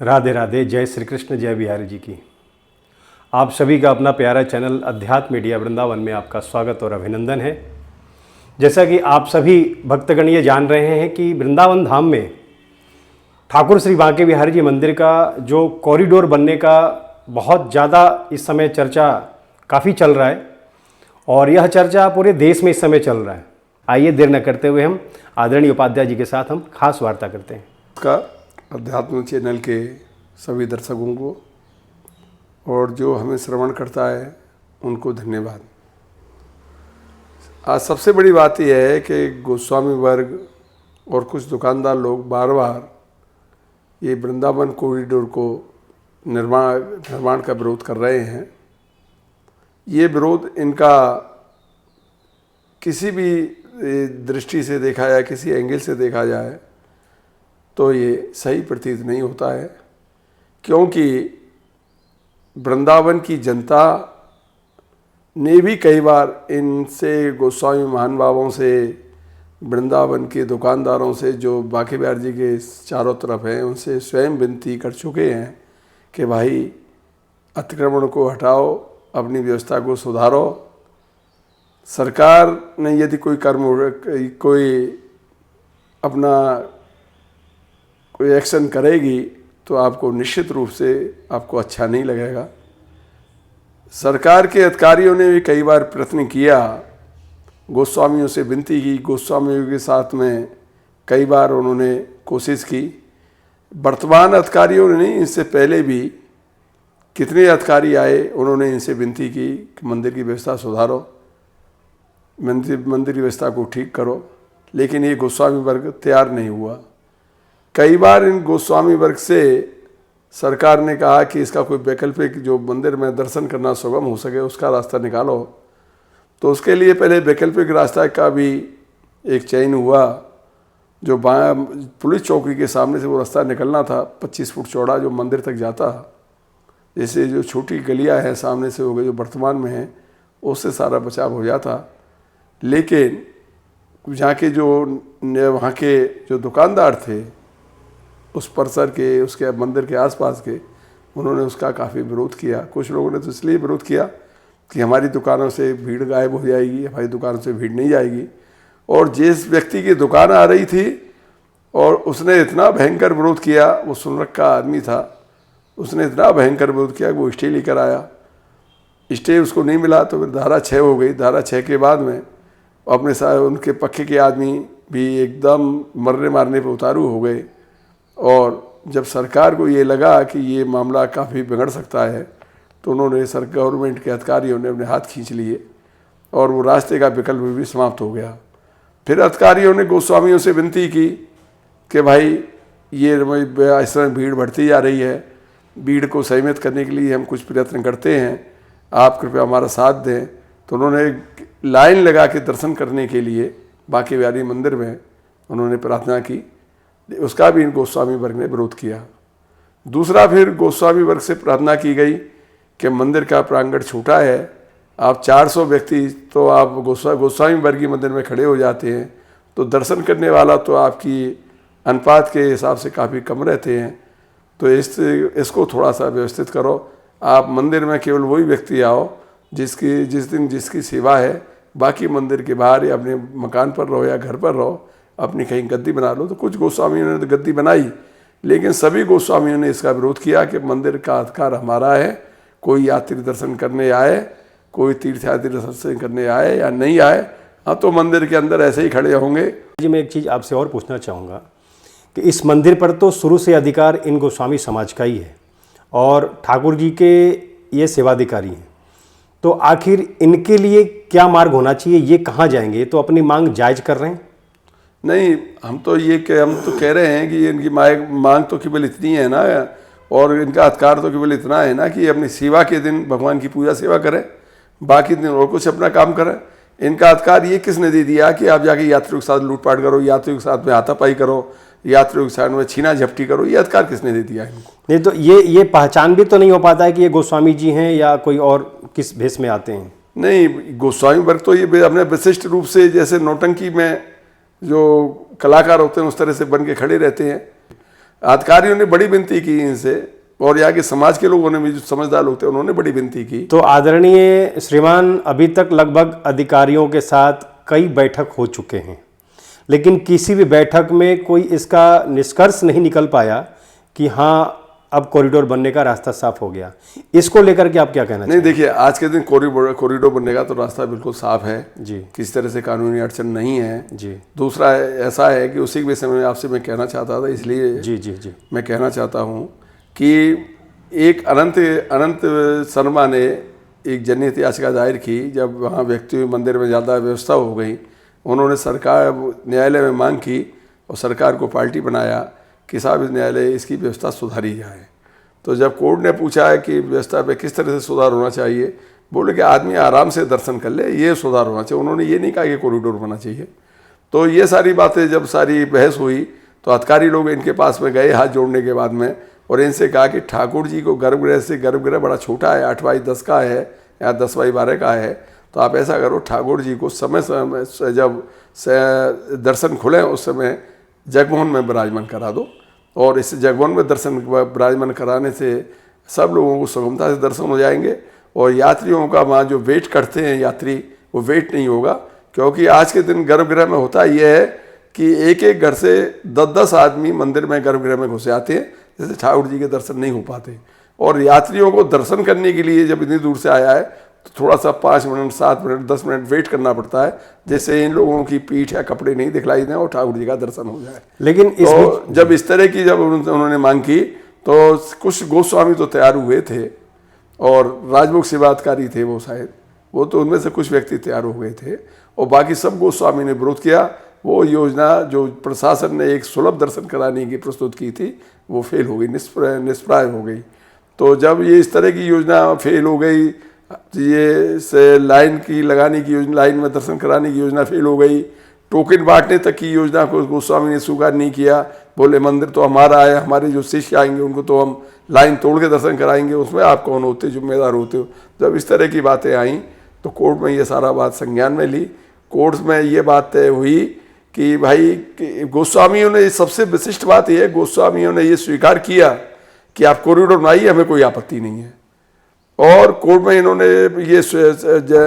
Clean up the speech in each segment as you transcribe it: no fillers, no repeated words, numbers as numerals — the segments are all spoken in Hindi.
राधे राधे। जय श्री कृष्ण, जय बिहारी जी की। आप सभी का अपना प्यारा चैनल अध्यात्म मीडिया वृंदावन में आपका स्वागत और अभिनंदन है। जैसा कि आप सभी भक्तगण ये जान रहे हैं कि वृंदावन धाम में ठाकुर श्री बांके बिहारी जी मंदिर का जो कॉरिडोर बनने का बहुत ज़्यादा इस समय चर्चा काफ़ी चल रहा है और यह चर्चा पूरे देश में इस समय चल रहा है। आइए देर न करते हुए हम आदरणीय उपाध्याय जी के साथ हम खास वार्ता करते हैं। का अध्यात्म चैनल के सभी दर्शकों को और जो हमें श्रवण करता है उनको धन्यवाद। आज सबसे बड़ी बात यह है कि गोस्वामी वर्ग और कुछ दुकानदार लोग बार बार ये वृंदावन कॉरिडोर को निर्माण का विरोध कर रहे हैं। ये विरोध इनका किसी भी दृष्टि से देखा जाए, किसी एंगल से देखा जाए तो ये सही प्रतीत नहीं होता है, क्योंकि वृंदावन की जनता ने भी कई बार इनसे, गोस्वामी महानुभावों से, वृंदावन के दुकानदारों से जो बांके बिहारी जी के चारों तरफ हैं, उनसे स्वयं विनती कर चुके हैं कि भाई अतिक्रमण को हटाओ, अपनी व्यवस्था को सुधारो। सरकार ने यदि कोई अपना कोई एक्शन करेगी तो आपको निश्चित रूप से आपको अच्छा नहीं लगेगा। सरकार के अधिकारियों ने भी कई बार प्रयत्न किया, गोस्वामियों से विनती की, गोस्वामियों के साथ में कई बार उन्होंने कोशिश की। वर्तमान अधिकारियों ने नहीं, इससे पहले भी कितने अधिकारी आए, उन्होंने इनसे विनती की कि मंदिर की व्यवस्था सुधारो, मंदिर की व्यवस्था को ठीक करो, लेकिन ये गोस्वामी वर्ग तैयार नहीं हुआ। कई बार इन गोस्वामी वर्ग से सरकार ने कहा कि इसका कोई वैकल्पिक, जो मंदिर में दर्शन करना सुगम हो सके, उसका रास्ता निकालो। तो उसके लिए पहले वैकल्पिक रास्ता का भी एक चयन हुआ, जो पुलिस चौकी के सामने से वो रास्ता निकलना था, 25 फुट चौड़ा, जो मंदिर तक जाता। जैसे जो छोटी गलियां हैं सामने से हो गई, जो वर्तमान में है, उससे सारा बचाव हो जाता। लेकिन वहाँ के जो दुकानदार थे उस परिसर के, उसके मंदिर के आसपास के, उन्होंने उसका काफ़ी विरोध किया। कुछ लोगों ने तो इसलिए विरोध किया कि हमारी दुकानों से भीड़ गायब हो जाएगी, हमारी दुकानों से भीड़ नहीं जाएगी। और जिस व्यक्ति की दुकान आ रही थी और उसने इतना भयंकर विरोध किया, वो सुन रखा आदमी था, उसने इतना भयंकर विरोध किया कि वो स्टे लेकर आया। स्टे उसको नहीं मिला तो फिर धारा 6 हो गई। धारा 6 के बाद में अपने साथ उनके पक्के के आदमी भी एकदम मरने मारने पर उतारू हो गए। और जब सरकार को ये लगा कि ये मामला काफ़ी बिगड़ सकता है तो उन्होंने गवर्नमेंट के अधिकारियों ने अपने हाथ खींच लिए और वो रास्ते का विकल्प भी समाप्त हो गया। फिर अधिकारियों ने गोस्वामियों से विनती की कि भाई ये इस समय भीड़ बढ़ती जा रही है, भीड़ को संयमित करने के लिए हम कुछ प्रयत्न करते हैं, आप कृपया हमारा साथ दें। तो उन्होंने लाइन लगा के दर्शन करने के लिए बांके बिहारी मंदिर में उन्होंने प्रार्थना की। उसका भी इन गोस्वामी वर्ग ने विरोध किया। दूसरा, फिर गोस्वामी वर्ग से प्रार्थना की गई कि मंदिर का प्रांगण छोटा है, आप 400 व्यक्ति तो आप गोस्वामी वर्गीय मंदिर में खड़े हो जाते हैं, तो दर्शन करने वाला तो आपकी अनुपात के हिसाब से काफ़ी कम रहते हैं, तो इसको थोड़ा सा व्यवस्थित करो। आप मंदिर में केवल वही व्यक्ति आओ जिस दिन जिसकी सेवा है, बाकी मंदिर के बाहर या अपने मकान पर रहो या घर पर रहो, अपनी कहीं गद्दी बना लो। तो कुछ गोस्वामियों ने तो गद्दी बनाई, लेकिन सभी गोस्वामियों ने इसका विरोध किया कि मंदिर का अधिकार हमारा है। कोई यात्री दर्शन करने आए, कोई तीर्थयात्री दर्शन करने आए या नहीं आए, हाँ तो मंदिर के अंदर ऐसे ही खड़े होंगे। जी, मैं एक चीज़ आपसे और पूछना चाहूँगा कि इस मंदिर पर तो शुरू से अधिकार इन गोस्वामी समाज का ही है और ठाकुर जी के ये सेवाधिकारी हैं, तो आखिर इनके लिए क्या मार्ग होना चाहिए? ये कहाँ जाएंगे? ये तो अपनी मांग जायज़ कर रहे हैं। नहीं, हम तो कह रहे हैं कि इनकी मांग तो केवल इतनी है ना, और इनका अधिकार तो केवल इतना है ना कि अपनी सेवा के दिन भगवान की पूजा सेवा करें, बाकी दिन और कुछ अपना काम करें। इनका अधिकार ये किसने दे दिया कि आप जाके यात्रियों के साथ लूटपाट करो, यात्रियों के साथ में हाथापाई करो, यात्रियों के साथ में छीना झपटी करो? ये अधिकार किसने दे दिया इनको? नहीं तो ये पहचान भी तो नहीं हो पाता है कि ये गोस्वामी जी हैं या कोई और किस भेष में आते हैं। नहीं, गोस्वामी वर्ग तो ये अपने विशिष्ट रूप से, जैसे नौटंकी में जो कलाकार होते हैं उस तरह से बन के खड़े रहते हैं। अधिकारियों ने बड़ी विनती की इनसे, और यहाँ के समाज के लोगों ने भी, जो समझदार लोग थे, उन्होंने बड़ी विनती की। तो आदरणीय श्रीमान, अभी तक लगभग अधिकारियों के साथ कई बैठक हो चुके हैं, लेकिन किसी भी बैठक में कोई इसका निष्कर्ष नहीं निकल पाया कि हाँ अब कॉरिडोर बनने का रास्ता साफ हो गया। इसको लेकर के आप क्या कहना नहीं, देखिए, आज के दिन कॉरिडोर बनने का तो रास्ता बिल्कुल साफ है जी, किसी तरह से कानूनी अड़चन नहीं है जी। दूसरा ऐसा है कि उसी के विषय में आपसे मैं कहना चाहता था, इसलिए जी जी जी मैं कहना चाहता हूँ कि एक अनंत शर्मा ने एक जनहित याचिका दायर की। जब वहाँ व्यक्ति मंदिर में ज़्यादा व्यवस्था हो गई, उन्होंने सरकार न्यायालय में मांग की और सरकार को पार्टी बनाया कि साहब इस न्यायालय इसकी व्यवस्था सुधारी जाए। तो जब कोर्ट ने पूछा है कि व्यवस्था पे किस तरह से सुधार होना चाहिए, बोले कि आदमी आराम से दर्शन कर ले, ये सुधार होना चाहिए। उन्होंने ये नहीं कहा कि कॉरिडोर होना चाहिए। तो ये सारी बातें जब सारी बहस हुई तो अधिकारी लोग इनके पास में गए हाथ जोड़ने के बाद में, और इनसे कहा कि ठाकुर जी को गर्भगृह से, गर्भगृह बड़ा छोटा है, 8x10 का है या 10x12 का है, तो आप ऐसा करो ठाकुर जी को समय समय से जब दर्शन खुले उस समय जगमोहन में विराजमान करा दो, और इस जगमोहन में दर्शन विराजमान कराने से सब लोगों को सुगमता से दर्शन हो जाएंगे, और यात्रियों का वहाँ जो वेट करते हैं यात्री, वो वेट नहीं होगा। क्योंकि आज के दिन गर्भगृह में होता यह है कि एक एक घर से 10-10 आदमी मंदिर में गर्भगृह में घुस जाते हैं, जैसे ठाकुर जी के दर्शन नहीं हो पाते। और यात्रियों को दर्शन करने के लिए जब इतनी दूर से आया है तो थोड़ा सा 5 मिनट, 7 मिनट, 10 मिनट वेट करना पड़ता है, जैसे इन लोगों की पीठ या कपड़े नहीं दिखलाई दें और ठाकुर जी का दर्शन हो जाए। लेकिन तो जब इस तरह की जब उन्होंने मांग की तो कुछ गोस्वामी तो तैयार हुए थे, और राजमुख सेवाधिकारी थे वो शायद, वो तो उनमें से कुछ व्यक्ति तैयार हो गए थे, और बाकी सब गोस्वामी ने विरोध किया। वो योजना जो प्रशासन ने एक सुलभ दर्शन कराने की प्रस्तुत की थी, वो फेल हो गई, निष्प्राय हो गई। तो जब ये इस तरह की योजना फेल हो गई, ये से लाइन की लगाने की योजना, लाइन में दर्शन कराने की योजना फेल हो गई, टोकन बांटने तक की योजना को गोस्वामी ने स्वीकार नहीं किया। बोले मंदिर तो हमारा है, हमारे जो शिष्य आएंगे उनको तो हम लाइन तोड़ के दर्शन कराएंगे, उसमें आप कौन होते, जिम्मेदार होते हो। जब इस तरह की बातें आईं तो कोर्ट में ये सारा बात संज्ञान में ली। कोर्ट में ये बात तय हुई कि भाई गोस्वामियों ने, सबसे विशिष्ट बात यह है, गोस्वामियों ने ये स्वीकार किया कि आप कॉरिडोर बनाइए, हमें कोई आपत्ति नहीं है। और कोर्ट में इन्होंने ये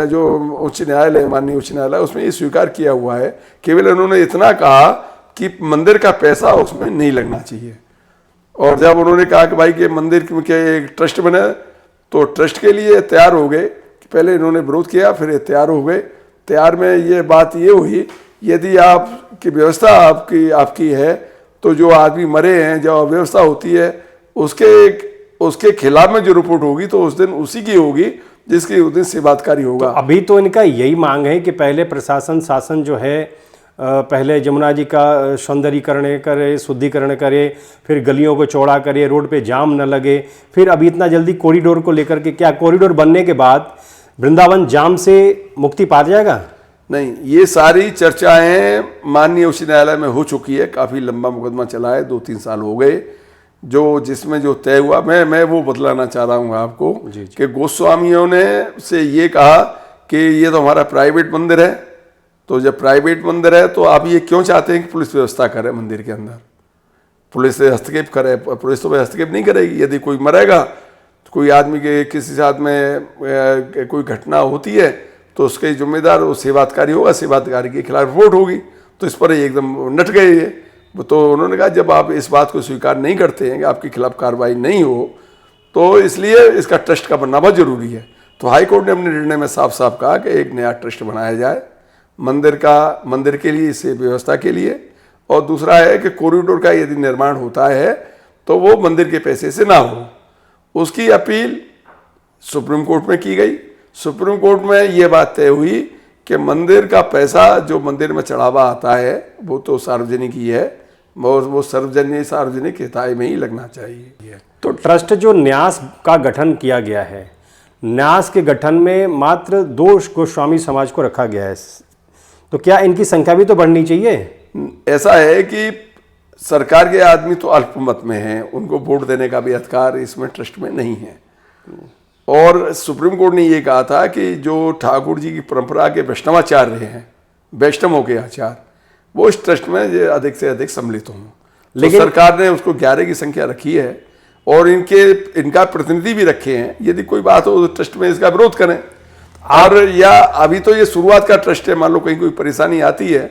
जो उच्च न्यायालय, माननीय उच्च न्यायालय, उसमें ये स्वीकार किया हुआ है। केवल इन्होंने इतना कहा कि मंदिर का पैसा उसमें नहीं लगना चाहिए। और जब उन्होंने कहा कि भाई के मंदिर के एक ट्रस्ट बने, तो ट्रस्ट के लिए तैयार हो गए। पहले इन्होंने विरोध किया, फिर ये तैयार हो गए। तैयार में ये बात ये हुई, यदि आपकी व्यवस्था आपकी है तो जो आदमी मरे हैं, जो अव्यवस्था होती है, उसके खिलाफ में जो रिपोर्ट होगी तो उस दिन उसी की होगी जिसकी उस दिन सेवाधिकारी होगा। तो अभी तो इनका यही मांग है कि पहले प्रशासन शासन जो है पहले जमुना जी का सौंदर्यीकरण करे, शुद्धिकरण करे, फिर गलियों को चौड़ा करे, रोड पे जाम न लगे, फिर अभी इतना जल्दी कॉरिडोर को लेकर के क्या कॉरिडोर बनने के बाद वृंदावन जाम से मुक्ति पा जाएगा? नहीं, ये सारी चर्चाएं माननीय उच्च न्यायालय में हो चुकी है। काफ़ी लंबा मुकदमा चला है, 2-3 साल हो गए। जिसमें जो तय हुआ, मैं वो बतलाना चाह रहा हूँ आपको कि गोस्वामियों ने से ये कहा कि ये तो हमारा प्राइवेट मंदिर है, तो जब प्राइवेट मंदिर है तो आप ये क्यों चाहते हैं कि पुलिस व्यवस्था करे मंदिर के अंदर? पुलिस से हस्तक्षेप करे? पुलिस तो हस्तक्षेप नहीं करेगी। यदि कोई मरेगा, तो कोई आदमी के किसी साथ में कोई घटना होती है तो उसके जिम्मेदार वो सेवाधिकारी होगा, सेवाधिकारी के खिलाफ रिपोर्ट होगी। तो इस पर एकदम नट गए ये। तो उन्होंने कहा जब आप इस बात को स्वीकार नहीं करते हैं कि आपके खिलाफ कार्रवाई नहीं हो, तो इसलिए इसका ट्रस्ट का बनना बहुत जरूरी है। तो हाई कोर्ट ने अपने निर्णय में साफ साफ कहा कि एक नया ट्रस्ट बनाया जाए मंदिर के लिए, इसे व्यवस्था के लिए। और दूसरा है कि कॉरिडोर का यदि निर्माण होता है तो वो मंदिर के पैसे से ना हो। उसकी अपील सुप्रीम कोर्ट में की गई। सुप्रीम कोर्ट में ये बात तय हुई कि मंदिर का पैसा जो मंदिर में चढ़ावा आता है वो तो सार्वजनिक ही है, वो सार्वजनिक हिताय में ही लगना चाहिए। तो ट्रस्ट जो न्यास का गठन किया गया है, न्यास के गठन में मात्र 2 गोस्वामी समाज को रखा गया है, तो क्या इनकी संख्या भी तो बढ़नी चाहिए? ऐसा है कि सरकार के आदमी तो अल्पमत में हैं, उनको वोट देने का भी अधिकार इसमें ट्रस्ट में नहीं है। और सुप्रीम कोर्ट ने ये कहा था कि जो ठाकुर जी की परंपरा के वैष्णवाचार्य हैं, वैष्णवों के आचार, वो इस ट्रस्ट में अधिक से अधिक सम्मिलित हों। लेकिन सरकार ने उसको 11 की संख्या रखी है और इनका प्रतिनिधि भी रखे हैं। यदि कोई बात हो तो ट्रस्ट में इसका विरोध करें। और या अभी तो ये शुरुआत का ट्रस्ट है, मान लो कहीं कोई परेशानी आती है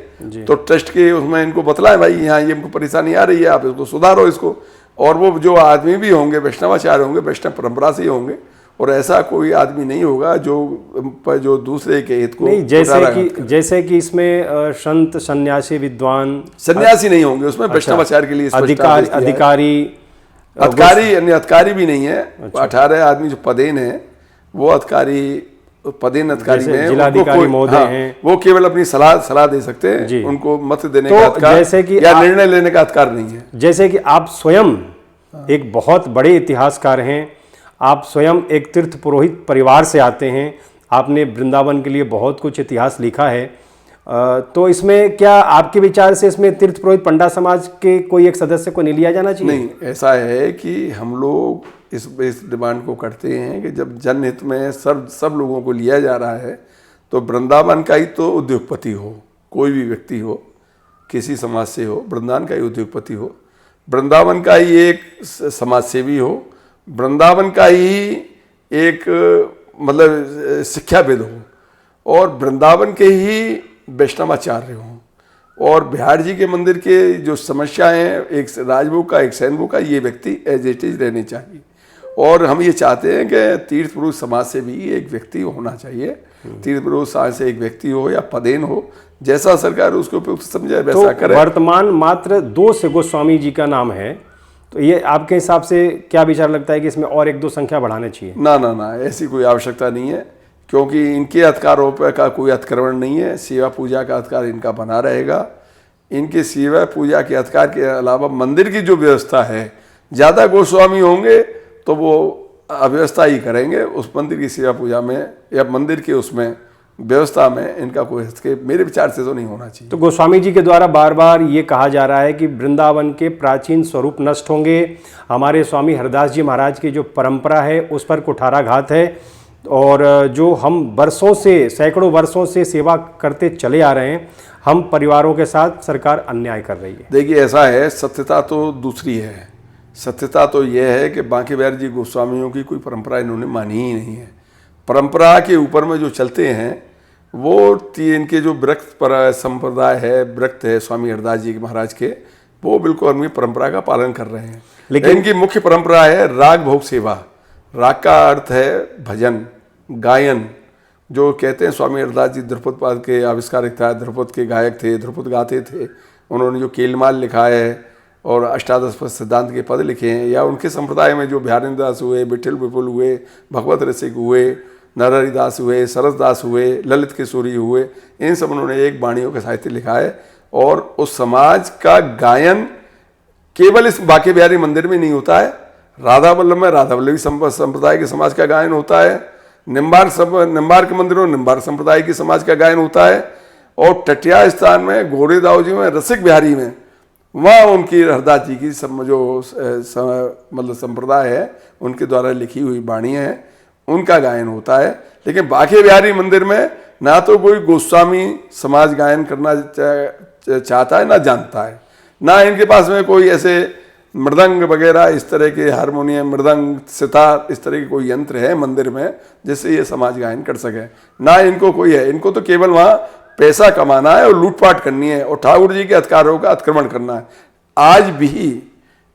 तो ट्रस्ट के उसमें इनको बतलाएं, भाई यहाँ ये हमको परेशानी आ रही है, आप इसको सुधारो इसको। और वो जो आदमी भी होंगे वैष्णवाचार्य होंगे, वैष्णव परंपरा से ही होंगे, और ऐसा कोई आदमी नहीं होगा जो दूसरे के हित को नहीं, जैसे कि इसमें संत सन्यासी विद्वान सन्यासी नहीं होंगे उसमें। वैष्णवाचार्य के लिए अधिकारी भी नहीं है। 18 आदमी जो पदेन है वो पदेन अधिकारी में जिलाधिकारी महोदय हैं, वो केवल अपनी सलाह दे सकते हैं, उनको मत देने का अधिकार जैसे कि या निर्णय लेने का अधिकार नहीं है। जैसे कि आप स्वयं एक बहुत बड़े इतिहासकार हैं, आप स्वयं एक तीर्थ पुरोहित परिवार से आते हैं, आपने वृंदावन के लिए बहुत कुछ इतिहास लिखा है, तो इसमें क्या आपके विचार से इसमें तीर्थ पुरोहित पंडा समाज के कोई एक सदस्य को नहीं लिया जाना चाहिए? नहीं, ऐसा है कि हम लोग इस डिमांड को करते हैं कि जब जनहित में सब लोगों को लिया जा रहा है तो वृंदावन का ही तो उद्योगपति हो, कोई भी व्यक्ति हो, किसी समाज से हो, वृंदावन का ही उद्योगपति हो, वृंदावन का ही एक समाज सेवी हो, वृंदावन का ही एक मतलब शिक्षाविद हो, और वृंदावन के ही वैष्णवाचार्य हों, और बिहार जी के मंदिर के जो समस्याएं हैं, एक राजभोग का एक सैनभोग का, ये व्यक्ति एज इट इज रहने चाहिए। और हम ये चाहते हैं कि तीर्थ पुरुष समाज से भी एक व्यक्ति होना चाहिए। तीर्थ पुरुष समाज से एक व्यक्ति हो या पदेन हो, जैसा सरकार उसको उपयुक्त समझे वैसा करे। वर्तमान मात्र 2 से गोस्वामी जी का नाम है, तो ये आपके हिसाब से क्या विचार लगता है कि इसमें और 1-2 संख्या बढ़ानी चाहिए? ना, ऐसी कोई आवश्यकता नहीं है, क्योंकि इनके अधिकारों पर का कोई अतिक्रमण नहीं है। सेवा पूजा का अधिकार इनका बना रहेगा। इनके सेवा पूजा के अधिकार के अलावा मंदिर की जो व्यवस्था है, ज़्यादा गोस्वामी होंगे तो वो अव्यवस्था ही करेंगे उस मंदिर की सेवा पूजा में या मंदिर के उसमें व्यवस्था में इनका कोई हस्तक्षेप मेरे विचार से तो नहीं होना चाहिए। तो गोस्वामी जी के द्वारा बार बार ये कहा जा रहा है कि वृंदावन के प्राचीन स्वरूप नष्ट होंगे, हमारे स्वामी हरदास जी महाराज की जो परंपरा है उस पर कुठाराघात है, और जो हम वर्षों से, सैकड़ों वर्षों से सेवा करते चले आ रहे हैं, हम परिवारों के साथ सरकार अन्याय कर रही है। देखिए, ऐसा है, सत्यता तो दूसरी है। सत्यता तो यह है कि बांके बिहारी जी गोस्वामियों की कोई परंपरा इन्होंने मानी ही नहीं है। परंपरा के ऊपर में जो चलते हैं वो इनके जो व्रत पर संप्रदाय है, व्रत है स्वामी हरदास जी महाराज के, वो बिल्कुल अपनी परंपरा का पालन कर रहे हैं। लेकिन इनकी मुख्य परंपरा है राग भोग सेवा। राग का अर्थ है भजन, गायन। जो कहते हैं स्वामी हरदास जी ध्रुपद पाद के आविष्कारक था, ध्रुपद के गायक थे, ध्रुपद गाते थे। उन्होंने जो केलमाल लिखा है और अष्टादश सिद्धांत के पद लिखे हैं, या उनके संप्रदाय में जो बिहारी दास हुए, विठल विपुल हुए, भगवत रसिक हुए, नरहरि दास हुए, सरस दास हुए, ललित किशोरी हुए, इन सब उन्होंने एक वाणियों का साहित्य लिखा है। और उस समाज का गायन केवल इस बांके बिहारी मंदिर में नहीं होता है, राधा वल्लभ में राधा वल्लभी संप्रदाय के समाज का गायन होता है, निम्बार के मंदिरों निम्बार संप्रदाय के समाज का गायन होता है, और टटिया स्थान में गोरेदाव जी में रसिक बिहारी में वहाँ उनकी हरदास जी की मतलब संप्रदाय है, उनके द्वारा लिखी हुई वाणियाँ हैं, उनका गायन होता है। लेकिन बांके बिहारी मंदिर में ना तो कोई गोस्वामी समाज गायन करना चाहता है, ना जानता है, ना इनके पास में कोई ऐसे मृदंग वगैरह इस तरह के हारमोनियम, मृदंग, सितार, इस तरह के कोई यंत्र है मंदिर में जिससे ये समाज गायन कर सके, ना इनको कोई है। इनको तो केवल वहाँ पैसा कमाना है और लूटपाट करनी है और ठाकुर जी के अधिकारों का अतिक्रमण करना है। आज भी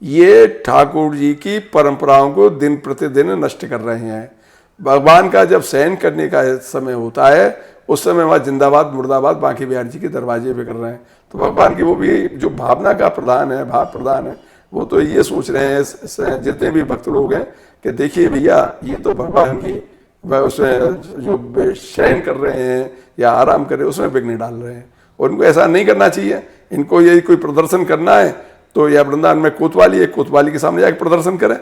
ये ठाकुर जी की परंपराओं को दिन प्रतिदिन नष्ट कर रहे हैं। भगवान का जब शयन करने का समय होता है उस समय वहाँ जिंदाबाद मुर्दाबाद बांके बिहारी जी के दरवाजे पे कर रहे हैं। तो भगवान की वो भी जो भावना का प्रधान है, भाव प्रधान है, वो तो ये सोच रहे हैं जितने भी भक्त लोग हैं कि देखिए भैया, ये तो भगवान की उसमें जो शयन कर रहे हैं या आराम कर रहे हैं उसमें विघ्न डाल रहे हैं, और इनको ऐसा नहीं करना चाहिए। इनको यदि कोई प्रदर्शन करना है तो या वृंदावन में कोतवाली है, कोतवाली के सामने जाके प्रदर्शन करें।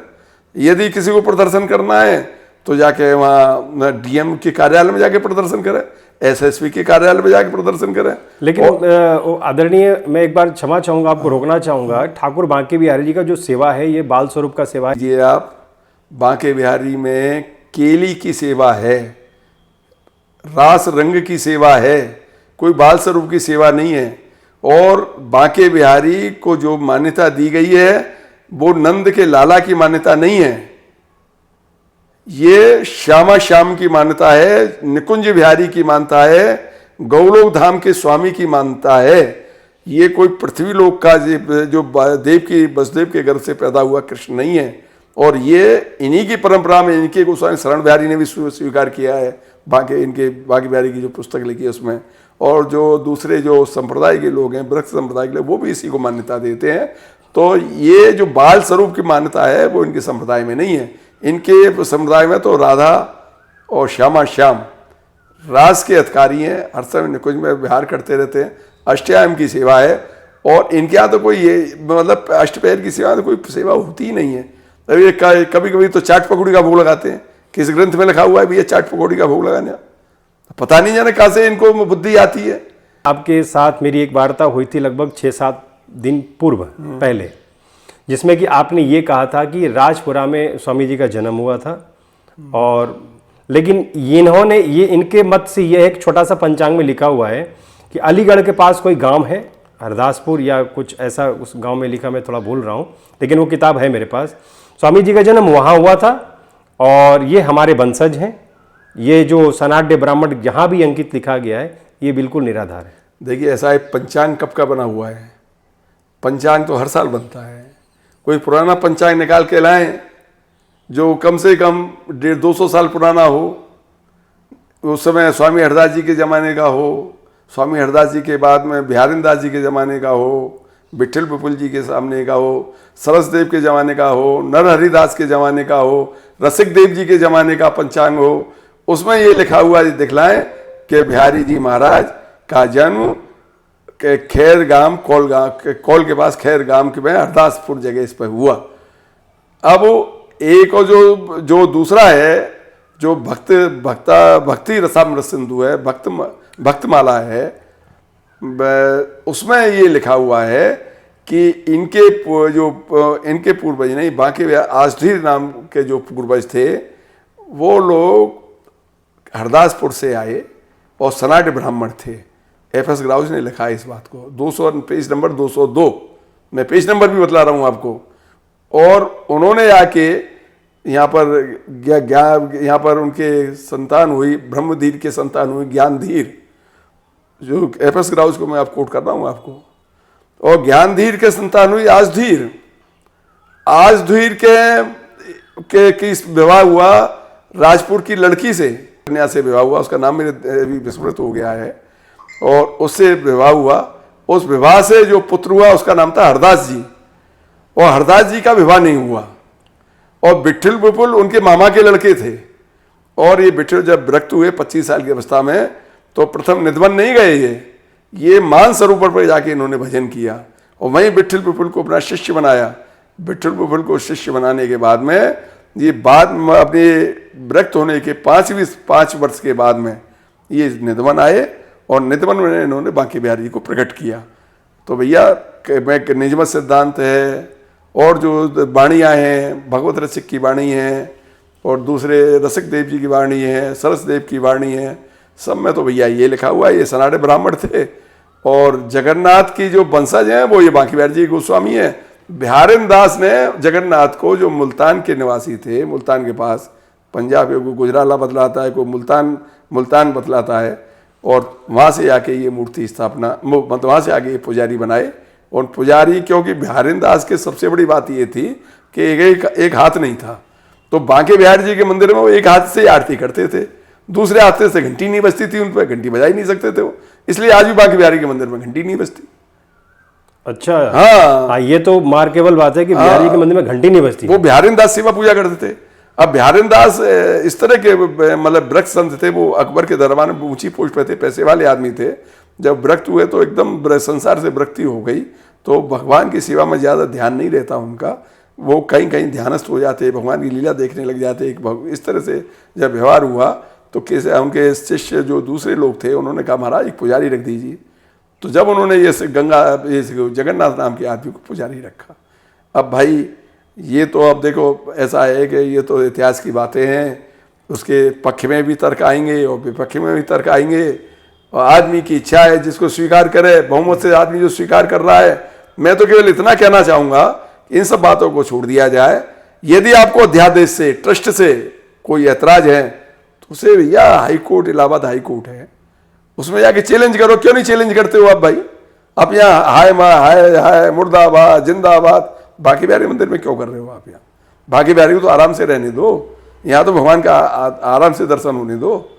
यदि किसी को प्रदर्शन करना है तो जाके वहाँ डीएम के कार्यालय में जाके प्रदर्शन करें, एसएसपी के कार्यालय में जाके प्रदर्शन करें। लेकिन आदरणीय, मैं एक बार क्षमा चाहूँगा, आपको रोकना चाहूँगा। ठाकुर बांके बिहारी जी का जो सेवा है ये बाल स्वरूप का सेवा है। ये आप बांके बिहारी में केली की सेवा है, रास रंग की सेवा है, कोई बाल स्वरूप की सेवा नहीं है। और बांके बिहारी को जो मान्यता दी गई है वो नंद के लाला की मान्यता नहीं है, ये श्यामा श्याम की मान्यता है, निकुंज बिहारी की मान्यता है, गौलोक धाम के स्वामी की मान्यता है। ये कोई पृथ्वी लोक का जो देव की वसुदेव के गर्भ से पैदा हुआ कृष्ण नहीं है। और ये इन्हीं की परंपरा में इनके गोस्वामी शरण बिहारी ने भी स्वीकार किया है, बांके बिहारी की जो पुस्तक लिखी है उसमें। और जो दूसरे जो संप्रदाय के लोग हैं, वृक्ष संप्रदाय के लोग, वो भी इसी को मान्यता देते हैं। तो ये जो बाल स्वरूप की मान्यता है वो इनके संप्रदाय में नहीं है। इनके संप्रदाय में तो राधा और श्यामा श्याम रास के अधिकारी हैं, हर समय निकुंज में विहार करते रहते हैं, अष्टयाम की सेवा है। और इनके यहाँ तो कोई ये मतलब अष्टपहर की सेवा तो कोई सेवा होती ही नहीं है। अभी कभी कभी तो चाट पकौड़ी का भोग लगाते हैं, किस ग्रंथ में लिखा हुआ है भैया चाट पकौड़ी का भोग लगाने, पता नहीं जाने कहाँ से इनको बुद्धि आती है। आपके साथ मेरी एक वार्ता हुई थी लगभग 6-7 दिन पूर्व पहले, जिसमें कि आपने ये कहा था कि राजपुरा में स्वामी जी का जन्म हुआ था। और लेकिन इन्होंने ये इनके मत से ये एक छोटा सा पंचांग में लिखा हुआ है कि अलीगढ़ के पास कोई गांव है, हरदासपुर या कुछ ऐसा, उस गांव में लिखा, मैं थोड़ा भूल रहा हूँ, लेकिन वो किताब है मेरे पास। स्वामी जी का जन्म वहाँ हुआ था और ये हमारे वंशज हैं। ये जो सनाड्य ब्राह्मण जहाँ भी अंकित लिखा गया है ये बिल्कुल निराधार है। देखिए ऐसा है, पंचांग कब का बना हुआ है? पंचांग तो हर साल बनता है। कोई पुराना पंचांग निकाल के लाएं जो कम से कम 150-200 साल पुराना हो, उस समय स्वामी हरदास जी के ज़माने का हो, स्वामी हरदास जी के बाद में बिहारिन दास जी के ज़माने का हो, विठल विपुल जी के सामने का हो, सरसदेव के ज़माने का हो, नरहरिदास के ज़माने का हो, रसिक देव जी के ज़माने का पंचांग हो, उसमें ये लिखा हुआ दिखलाएं कि बिहारी जी महाराज का जन्म के खैर गांव कौल के पास खैर गांव के में हरदासपुर जगह इस पर हुआ। अब एक और जो दूसरा है जो भक्ति रसामृत सिंधु है, भक्तमाला है, उसमें ये लिखा हुआ है कि इनके पूर्वज नहीं, बांके आजधीर नाम के जो पूर्वज थे वो लोग हरदासपुर से आए और सनाड्य ब्राह्मण थे। एफ.एस. ग्राउस ने लिखा है इस बात को, 200 पेज नंबर 202, मैं पेज नंबर भी बतला रहा हूँ आपको। और उन्होंने आके यहाँ पर उनके संतान हुई, ब्रह्मधीर के संतान हुई ज्ञानधीर, जो एफ.एस. ग्राउस को मैं आप कोट कर रहा हूँ आपको। और ज्ञानधीर के संतान हुई आजधीर के विवाह हुआ राजपुर की लड़की से, कन्या से विवाह हुआ, उसका नाम मेरे अभी विस्मृत हो गया है। और उससे विवाह हुआ, उस विवाह से जो पुत्र हुआ उसका नाम था हरदास जी। और हरदास जी का विवाह नहीं हुआ। और विठल विपुल उनके मामा के लड़के थे। और ये विठल जब विरक्त हुए 25 साल की अवस्था में, तो प्रथम निधवन नहीं गए, ये मान सरोवर पर जाके इन्होंने भजन किया और वहीं विठल विपुल को अपना शिष्य बनाया। विठल विपुल को शिष्य बनाने के बाद में ये बाद में अपने विरक्त होने के 5 वर्ष के बाद में ये निधवन आए और निधवन में इन्होंने बांके बिहारी जी को प्रकट किया। तो भैया निजमत सिद्धांत है और जो वाणियाँ हैं, भगवत रसिक की वाणी है और दूसरे रसिक देव जी की वाणी है, सरस देव की वाणी है, सब में तो भैया ये लिखा हुआ है ये सनाड्य ब्राह्मण थे। और जगन्नाथ की जो वंशज हैं वो ये बांके बिहारी जी गोस्वामी है। बिहारिन दास ने जगन्नाथ को, जो मुल्तान के निवासी थे, मुल्तान के पास, पंजाब को गुजराला बतलाता है, कोई मुल्तान बतलाता है, और वहाँ से आके ये मूर्ति स्थापना, मतलब वहाँ से आके ये पुजारी बनाए। और पुजारी, क्योंकि बिहारिन दास की सबसे बड़ी बात ये थी कि एक हाथ नहीं था, तो बांके बिहारी जी के मंदिर में वो एक हाथ से आरती करते थे, दूसरे हाथ से घंटी नहीं बजती थी, उन पर घंटी बजा ही नहीं सकते थे वो, इसलिए आज भी बांके बिहारी के मंदिर में घंटी नहीं बजती। अच्छा, हाँ, ये तो मार्केबल बात है कि बिहारी के मंदिर में घंटी नहीं बजती। वो बिहारिन दास सेवा पूजा करते थे। अब बिहारिन दास इस तरह के मतलब वृक्ष संत थे, वो अकबर के दरबार में ऊंची पोस्ट पे थे, पैसे वाले आदमी थे। जब विरक्त हुए तो एकदम संसार से विरक्ति हो गई, तो भगवान की सेवा में ज़्यादा ध्यान नहीं रहता उनका, वो कहीं कहीं ध्यानस्थ हो जाते, भगवान की लीला देखने लग जाते। इस तरह से जब व्यवहार हुआ तो कैसे उनके शिष्य जो दूसरे लोग थे उन्होंने कहा महाराज एक पुजारी रख दीजिए। तो जब उन्होंने ये जगन्नाथ नाम के आदमी को पुजारी रखा। अब भाई ये तो अब देखो ऐसा है कि ये तो इतिहास की बातें हैं, उसके पक्ष में भी तर्क आएंगे और विपक्ष में भी तर्क आएंगे। और आदमी की इच्छा है, जिसको स्वीकार करे, बहुमत से आदमी जो स्वीकार कर रहा है। मैं तो केवल इतना कहना चाहूँगा, इन सब बातों को छोड़ दिया जाए। यदि आपको अध्यादेश से, ट्रस्ट से कोई ऐतराज है तो उसे भैया high court, Allahabad high court है, उसमें जाके चैलेंज करो। क्यों नहीं चैलेंज करते हो आप भाई? आप यहाँ हाय माँ हाय हाय मुर्दाबाद जिंदाबाद बाकी बिहारी मंदिर में क्यों कर रहे हो आप? यहाँ बाकी बिहारी को तो आराम से रहने दो, यहाँ तो भगवान का आराम से दर्शन होने दो,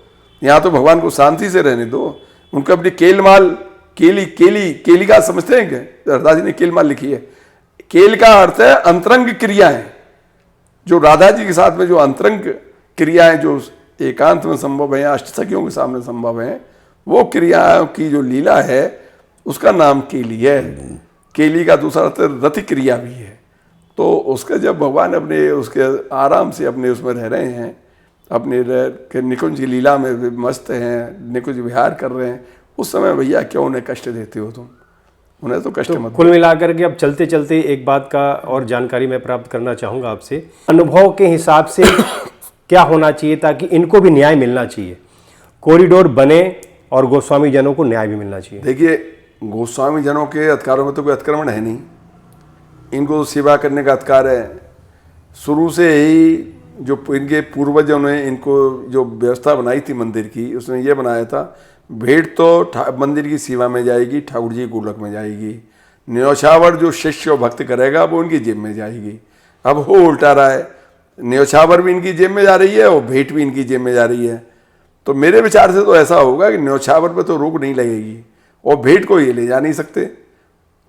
यहाँ तो भगवान को शांति से रहने दो। उनको अपनी केली का समझते हैं क्या? राधा जी ने केलमाल लिखी है। केल का अर्थ है अंतरंग क्रियाएं, जो राधा जी के साथ में जो अंतरंग क्रियाएं जो एकांत में संभव है, अष्ट सखियों के सामने संभव है, वो क्रियाओं की जो लीला है उसका नाम केली है। केली का दूसरा अर्थ रति क्रिया भी है। तो उसका जब भगवान अपने उसके आराम से अपने उसमें रह रहे हैं, अपने निकुंज की लीला में मस्त हैं, निकुंज विहार कर रहे हैं, उस समय भैया क्यों उन्हें कष्ट देते हो तुम? उन्हें तो कष्ट मत। कुल मिलाकर के अब चलते चलते एक बात का और जानकारी मैं प्राप्त करना चाहूँगा आपसे, अनुभव के हिसाब से क्या होना चाहिए ताकि इनको भी न्याय मिलना चाहिए, कॉरिडोर बने और गोस्वामी जनों को न्याय भी मिलना चाहिए? देखिए, गोस्वामी जनों के अधिकारों में तो कोई अतिक्रमण है नहीं, इनको तो सेवा करने का अधिकार है। शुरू से ही जो इनके पूर्वजों ने इनको जो व्यवस्था बनाई थी मंदिर की, उसने ये बनाया था, भेंट तो मंदिर की सेवा में जाएगी, ठाकुर जी गोलक में जाएगी, न्यौछावर जो शिष्य और भक्त करेगा वो उनकी जेब में जाएगी। अब हो उल्टा रहा है, न्यौछावर भी इनकी जेब में जा रही है और भेंट भी इनकी जेब में जा रही है। तो मेरे विचार से तो ऐसा होगा कि न्यौछावर पे तो रोक नहीं लगेगी और भेंट को ये ले जा नहीं सकते।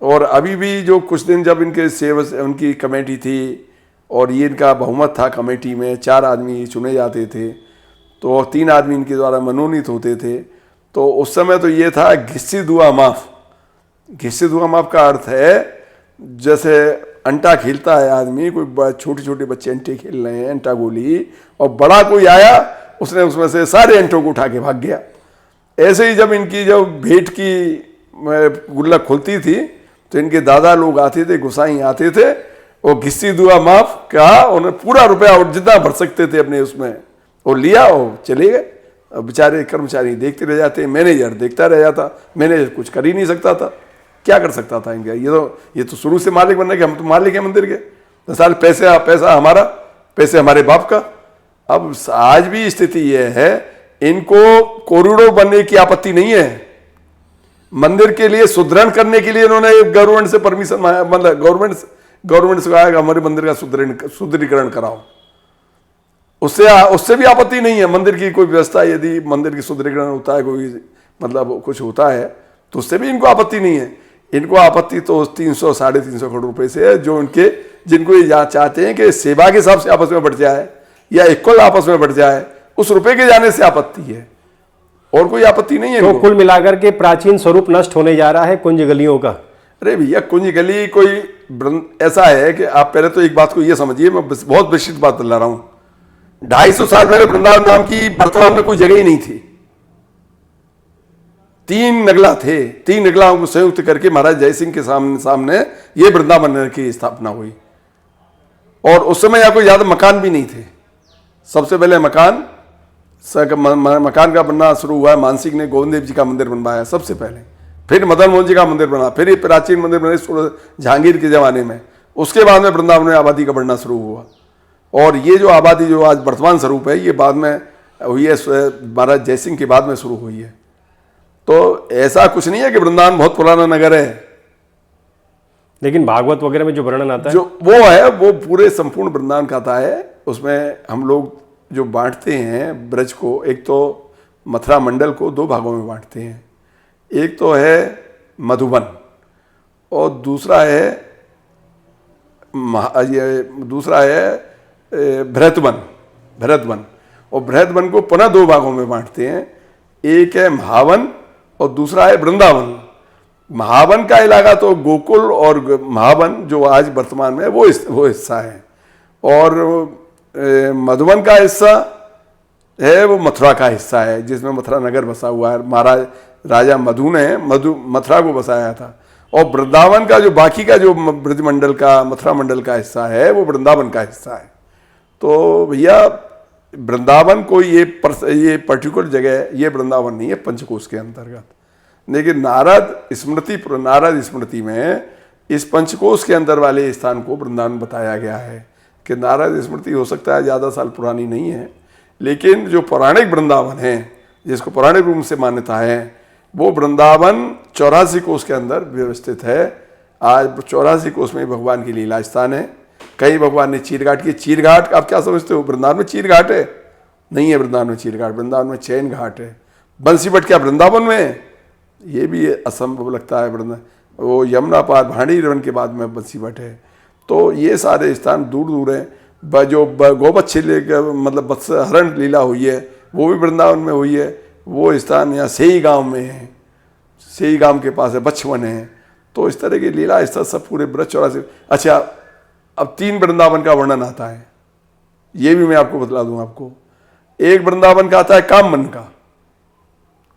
और अभी भी जो कुछ दिन जब इनके सेवक उनकी कमेटी थी और ये इनका बहुमत था, कमेटी में 4 आदमी चुने जाते थे, तो 3 आदमी इनके द्वारा मनोनीत होते थे। तो उस समय तो ये था घिस्सी दुआ माफ। घिस्सी दुआ माफ का अर्थ है जैसे अंटा खेलता है आदमी, कोई छोटे छोटे बच्चे अंटे खेल रहे हैं, अंटा गोली, और बड़ा कोई आया उसने उसमें से सारे अंटों को उठा के भाग गया। ऐसे ही जब इनकी जब भेंट की गुल्लक खुलती थी तो इनके दादा लोग आते थे, गोसाई आते थे, और घिस्सी दुआ माफ कहा, उन्हें पूरा रुपया और जितना भर सकते थे अपने उसमें वो लिया और चले गए। अब बेचारे कर्मचारी देखते रह जाते, मैनेजर देखता रह जाता। मैनेजर कुछ कर ही नहीं सकता था, क्या कर सकता था इनका? ये तो शुरू से मालिक बनने के, हम तो मालिक हैं मंदिर के, 10 साल पैसा हमारा, पैसे हमारे बाप का। अब आज भी स्थिति यह है, इनको कॉरिडोर बनने की आपत्ति नहीं है, मंदिर के लिए सुदृढ़ करने के लिए इन्होंने गवर्नमेंट से परमिशन, मतलब गवर्नमेंट से कहा कि हमारे मंदिर का सुदृढ़ीकरण कराओ। उससे भी आपत्ति नहीं है। मंदिर की कोई व्यवस्था, यदि मंदिर की सुदृढ़ीकरण होता है, कोई मतलब कुछ होता है, तो उससे भी इनको आपत्ति नहीं है। इनको आपत्ति तो 300 साढ़े 300 करोड़ रुपए से है, जो जिनको ये चाहते हैं कि सेवा के हिसाब से आपस में बढ़ जाए या इक्वल आपस में बढ़ जाए, उस रुपए के जाने से आपत्ति है, और कोई आपत्ति नहीं है। तो कुल मिलाकर के प्राचीन स्वरूप नष्ट होने जा रहा है कुंज गलियों का। अरे भैया, कुंज गली कोई ऐसा है कि आप पहले तो एक बात को ये समझिए, मैं बहुत विशिष्ट बात बता रहा हूं। 250 साल पहले वृंदावन नाम की वर्तमान में कोई जगह ही नहीं थी। 3 नगला थे, 3 नगलाओं को संयुक्त करके महाराज जय सिंह के सामने ये वृंदावन की स्थापना हुई। और उस समय यहाँ कोई ज्यादा मकान भी नहीं थे। सबसे पहले मकान का बनना शुरू हुआ है, मानसिक ने गोविंद देव जी का मंदिर बनवाया सबसे पहले, फिर मदन मोहन जी का मंदिर बना, फिर ये प्राचीन मंदिर बने जहांगीर के जमाने में। उसके बाद में वृंदावन में आबादी का बढ़ना शुरू हुआ। और ये जो आबादी जो आज वर्तमान स्वरूप है, ये बाद में हुई है, महाराज जय सिंह के बाद में शुरू हुई है। तो ऐसा कुछ नहीं है कि वृंदावन बहुत पुराना नगर है, लेकिन भागवत वगैरह में जो वर्णन आता है जो वो है वो पूरे संपूर्ण वृंदावन का आता है। उसमें हम लोग जो बांटते हैं ब्रज को, एक तो मथुरा मंडल को 2 भागों में बांटते हैं। एक तो है मधुबन और दूसरा है भरतवन। और भरतवन को पुनः 2 भागों में बांटते हैं। एक है महावन और दूसरा है वृंदावन। महावन का इलाका तो गोकुल और महावन जो आज वर्तमान में वो हिस्सा है, और मधुबन का हिस्सा है वो मथुरा का हिस्सा है, जिसमें मथुरा नगर बसा हुआ है। महाराज राजा मधु ने मथुरा को बसाया था। और वृंदावन का जो बाकी का जो ब्रजमंडल का मथुरा मंडल का हिस्सा है वो वृंदावन का हिस्सा है। तो भैया वृंदावन कोई ये पर्टिकुलर जगह है, ये वृंदावन नहीं है पंचकोश के अंतर्गत। लेकिन नारद स्मृति में इस पंचकोश के अंदर वाले स्थान को वृंदावन बताया गया है कि नारद स्मृति हो सकता है ज़्यादा साल पुरानी नहीं है, लेकिन जो पौराणिक वृंदावन है जिसको पौराणिक रूप से मान्यता है वो वृंदावन 84 कोष के अंदर व्यवस्थित है। आज 84 कोष में भगवान की लीला स्थान है। कई भगवान ने चीरघाट की, चीरघाट आप क्या समझते हो, वृंदावन में चीरघाट है? नहीं है वृंदावन में चीरघाट, वृंदावन में चैन घाट है। बंसीबट क्या वृंदावन में है? ये भी असंभव लगता है। वृंदावन वो यमुना पार भांडी रवन के बाद में बंसीबट है। तो ये सारे स्थान दूर दूर हैं। जो गोवत्स मतलब वत्स हरण लीला हुई है वो भी वृंदावन में हुई है। वो स्थान यहाँ सेई गांव में है, सेई गांव के पास है, बचवन है। तो इस तरह की लीला स्थल सब पूरे ब्रज 84। अच्छा, अब 3 वृंदावन का वर्णन आता है, ये भी मैं आपको बतला दूं आपको। एक वृंदावन का आता है कामवन का,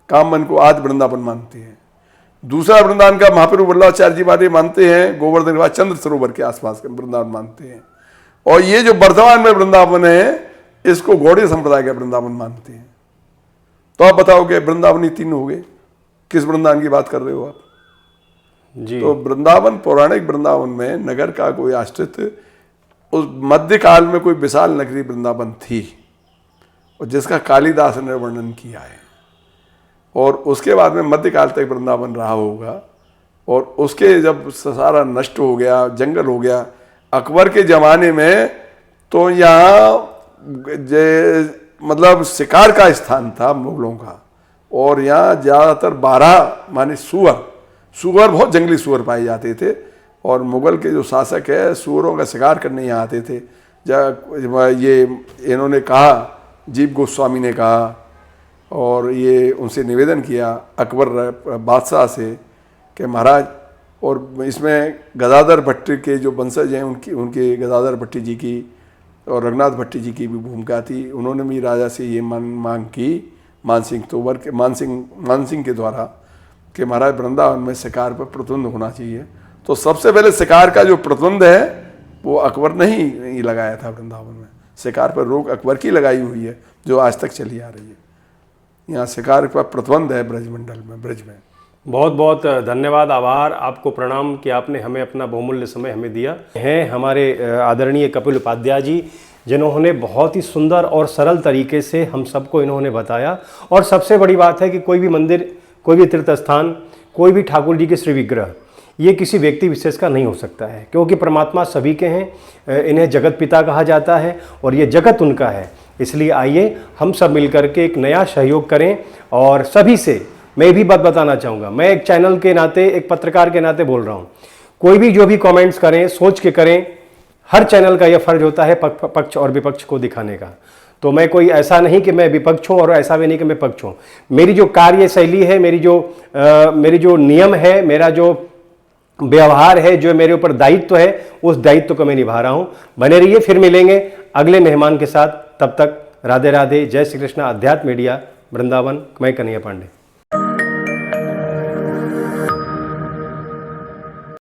कामवन को आदि वृंदावन मानते हैं। दूसरा वृंदावन का महाप्रभु वल्लभाचार्य जी महाराज मानते हैं गोवर्धन के बाद चंद्र सरोवर के आसपास का वृंदावन मानते हैं। और ये जो वर्तमान में वृंदावन है इसको गौड़ीय संप्रदाय का वृंदावन मानते हैं। तो आप बताओगे वृंदावन 3 हो गए, किस वृंदावन की बात कर रहे हो आप जी? तो वृंदावन, पौराणिक वृंदावन में नगर का कोई आश्रित, उस मध्यकाल में कोई विशाल नगरी वृंदावन थी और जिसका कालिदास ने वर्णन किया है। और उसके बाद में मध्यकाल तक वृंदावन रहा होगा। और उसके जब सारा नष्ट हो गया, जंगल हो गया अकबर के ज़माने में, तो यहाँ मतलब शिकार का स्थान था मुगलों का। और यहाँ ज़्यादातर 12 माने सुअर बहुत जंगली सुअर पाए जाते थे। और मुगल के जो शासक है सुअरों का शिकार करने यहाँ आते थे। ये इन्होंने कहा, जीव गोस्वामी ने कहा और ये उनसे निवेदन किया अकबर बादशाह से कि महाराज, और इसमें गदाधर भट्ट के जो वंशज हैं उनके गदाधर भट्टी जी की और रघुनाथ भट्टी जी की भी भूमिका थी। उन्होंने भी राजा से ये मांग की, मानसिंह तोमर के मानसिंह के द्वारा, कि महाराज वृंदावन में शिकार पर प्रतिबंध होना चाहिए। तो सबसे पहले शिकार का जो प्रतिबंध है वो अकबर ने ही लगाया था। वृंदावन में शिकार पर रोक अकबर की लगाई हुई है जो आज तक चली आ रही है। यहाँ शिकार पर प्रतिबंध है ब्रजमंडल में, ब्रज में। बहुत बहुत धन्यवाद, आभार, आपको प्रणाम कि आपने हमें अपना बहुमूल्य समय हमें दिया है। हमारे आदरणीय कपिल उपाध्याय जी, जिन्होंने बहुत ही सुंदर और सरल तरीके से हम सबको इन्होंने बताया। और सबसे बड़ी बात है कि कोई भी मंदिर, कोई भी तीर्थ स्थान, कोई भी ठाकुर जी के श्री विग्रह, ये किसी व्यक्ति विशेष का नहीं हो सकता है, क्योंकि परमात्मा सभी के हैं। इन्हें जगत पिता कहा जाता है और ये जगत उनका है। इसलिए आइए हम सब मिलकर के एक नया सहयोग करें। और सभी से मैं भी बात बताना चाहूँगा, मैं एक चैनल के नाते, एक पत्रकार के नाते बोल रहा हूँ, कोई भी जो भी कमेंट्स करें सोच के करें। हर चैनल का यह फर्ज होता है पक्ष और विपक्ष को दिखाने का। तो मैं कोई ऐसा नहीं कि मैं विपक्ष हूँ और ऐसा भी नहीं कि मैं पक्ष हूँ। मेरी जो कार्यशैली है, मेरी जो नियम है, मेरा जो व्यवहार है, जो मेरे ऊपर दायित्व है, उस दायित्व को मैं निभा रहा हूँ। बने रहिए, फिर मिलेंगे अगले मेहमान के साथ। तब तक राधे राधे, जय श्री कृष्ण। अध्यात्म मीडिया वृंदावन, मैं कन्हैया पांडे।